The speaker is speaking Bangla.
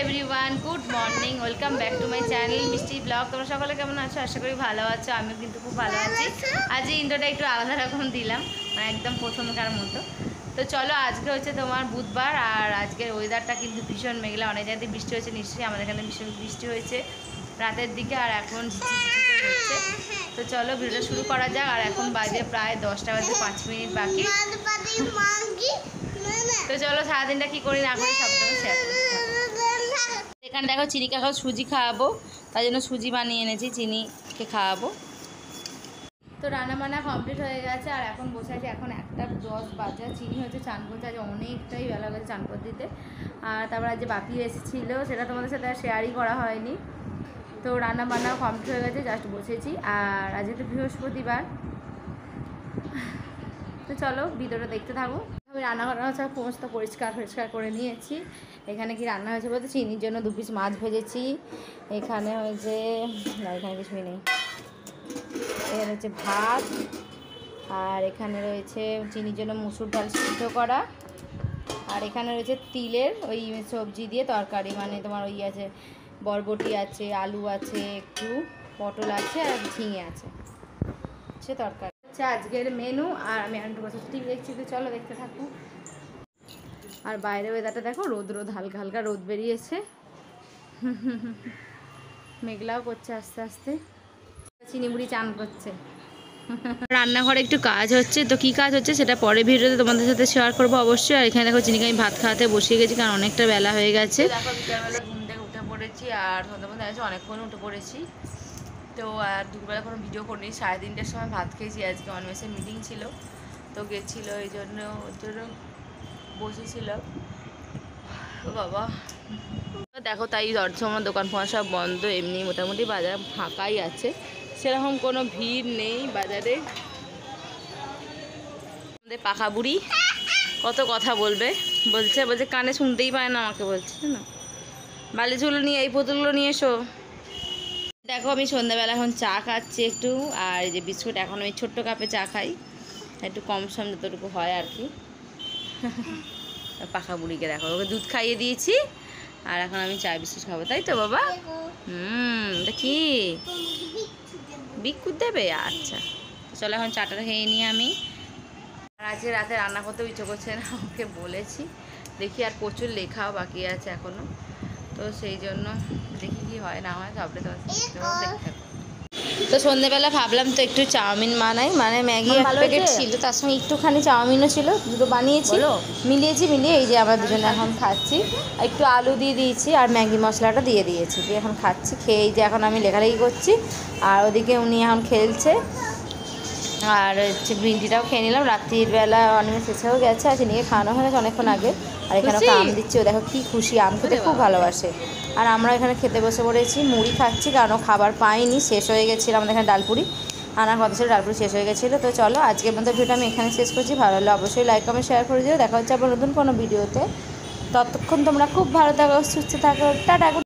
Everyone, good morning, welcome back to my channel মিষ্টি ব্লগ। তোমরা সকলে কেমন আছো? আশা করি ভালো আছো। আমিও কিন্তু খুব ভালো আছি। আজ এই ইন্ট্রোটা একটু আলাদা রকম দিলাম, মানে একদম প্রথমকার মতো। তো চলো, আজকে হচ্ছে তোমার বুধবার, আর আজকের ওয়েদারটা কিন্তু ভীষণ মেঘলা। অনেক জায়গাতে বৃষ্টি হয়েছে, নিশ্চয়ই আমাদের এখানে ভীষণ বৃষ্টি হয়েছে রাতের দিকে, আর এখন ঝিঝি করে হচ্ছে। তো চলো ভিডিওটা শুরু করা যাক। আর এখন বাজে প্রায় 10টা বাজে 5 মিনিট বাকি। তো চলো সারাদিনটা কী করি না করি সবটা শেয়ার করতে থাকো। এখানে দেখো চিনি কাকাও সুজি খাওয়াবো, তাই জন্য সুজি বানিয়ে এনেছি, চিনিকে খাওয়াবো। তো রান্নাবান্না কমপ্লিট হয়ে গেছে, আর এখন বসে আছি। এখন 1:10 বাজে। চিনি হচ্ছে চান করতে, আজ অনেকটাই বেলা গেছে চান করতে দিতে। আর তারপর আজ যে বাকি এসেছিলো সেটা তোমাদের সাথে শেয়ারই করা হয়নি। তো রান্নাবান্নাও কমপ্লিট হয়ে গেছে, জাস্ট বসেছি। আর আজ একটু বৃহস্পতিবার, তো চলো ভিডিওটা দেখতে থাকো। আমি রান্নাঘর সমস্ত পরিষ্কার করে নিয়েছি। এখানে কি রান্না হয়েছে বলতে, চিনির জন্য 2 পিস মাছ ভেজেছি। এখানে হয়েছে এখানে কিছুই নেই, এখানে হচ্ছে ভাত, আর এখানে রয়েছে চিনির জন্য মুসুর ডাল সিদ্ধ করা, আর এখানে রয়েছে তিলের ওই সবজি দিয়ে তরকারি, মানে তোমার ওই আছে বরবটি আছে, আলু আছে, একটু পটল আছে, আর ঝিঙে আছে, সে তরকারি হচ্ছে আজকের মেনু। আর আমি একটু বসে টিভি দেখছি, তো চলো দেখতে থাকো। আর বাইরে ওয়েদারটা দেখো, রোদ হালকা হালকা রোদ বেরিয়েছে, মেঘলাও করছে আস্তে আস্তে। চিনি বুড়ি চান করছে। রান্নাঘরে একটু কাজ হচ্ছে, তো কী কাজ হচ্ছে সেটা পরে ভিডিওতে তোমাদের সাথে শেয়ার করবো অবশ্যই। আর এখানে দেখো চিনিকে আমি ভাত খাওয়াতে বসিয়ে গেছি, কারণ অনেকটা বেলা হয়ে গেছে। দেখো বিকালবেলা ঘুম থেকে উঠে পড়েছি, আর সন্ধ্যাবেলা আছে অনেকক্ষণ উঠে পড়েছি। তো আর দুপুরবেলা কোনো ভিডিও করিনি, 3:30টার সময় ভাত খেয়েছি। আজকে অনমেসের মিটিং ছিল, তো গেছিলো, ওই জন্য বসেছিল। ও বাবা দেখো, তাই আমার দোকান ফোন সব বন্ধ, এমনি মোটামুটি বাজার ফাঁকাই আছে, সেরকম কোনো ভিড় নেই বাজারে। আমাদের পাকা বুড়ি কত কথা বলছে কানে শুনতেই পায় না, আমাকে বলছে না বালিশগুলো নিয়ে, এই পুতুলগুলো নিয়ে এসো। দেখো আমি সন্ধ্যাবেলা এখন চা খাচ্ছি একটু, আর এই যে বিস্কুট, এখন আমি ছোট্ট কাপে চা খাই, একটু কম সম যতটুকু হয় আর কি। পাকা বুড়িকে দেখো, ওকে দুধ খাইয়ে দিয়েছি, আর এখন আমি চা বিস্কুট খাবো, তাই তো বাবা? এটা কি বিস্কুট দেবে? আচ্ছা চলো এখন চাটা খেয়ে নিই আমি। আর আজকে রাতে রান্না করতে ইচ্ছে করছে না, ওকে বলেছি, দেখি। আর প্রচুর লেখাও বাকি আছে এখনও, তো সেই জন্য দেখি কি হয় না হয়, সবটা তো দেখতে থাকো। তো সন্ধ্যেবেলা ভাবলাম তো একটু চাউমিন বানাই, মানে ম্যাগি 1 প্যাকেট ছিল, তার সঙ্গে একটুখানি চাউমিনও ছিল, দুটো বানিয়েছি, মিলিয়ে এই যে আমরা দুজনে এখন খাচ্ছি। একটু আলু দিয়ে দিয়েছি, আর ম্যাগি মশলাটা দিয়ে দিয়েছি, দিয়ে এখন খাচ্ছি। খেয়ে এই যে এখন আমি লেখালেখি করছি, আর ওদিকে উনি এখন খেলছে। আর হচ্ছে গ্রিন টিটাও খেয়ে নিলাম, রাত্রির বেলা অনেক শেষ হয়ে গেছে, আর চিনিকে খাওয়ানো হয়ে গেছে অনেকক্ষণ আগে। আর এখানে ওকে আম দিচ্ছি, ও দেখো কী খুশি, আম খেতে খুব ভালোবাসে। আর আমরা এখানে খেতে বসে পড়েছি, মুড়ি খাচ্ছি, কারণ খাবার পাইনি, শেষ হয়ে গেছিলো। আমাদের এখানে ডালপুরি আনার কথা ছিল, ডালপুরি শেষ হয়ে গেছিলো। তো চলো আজকের মতো ভিডিওটা আমি এখানে শেষ করছি। ভালো লাগলে অবশ্যই লাইক কমেন্ট শেয়ার করে দিও। দেখা হচ্ছে আবার নতুন কোনো ভিডিওতে। ততক্ষণ তোমরা খুব ভালো থাকো, সুস্থ থাকো, টাটা।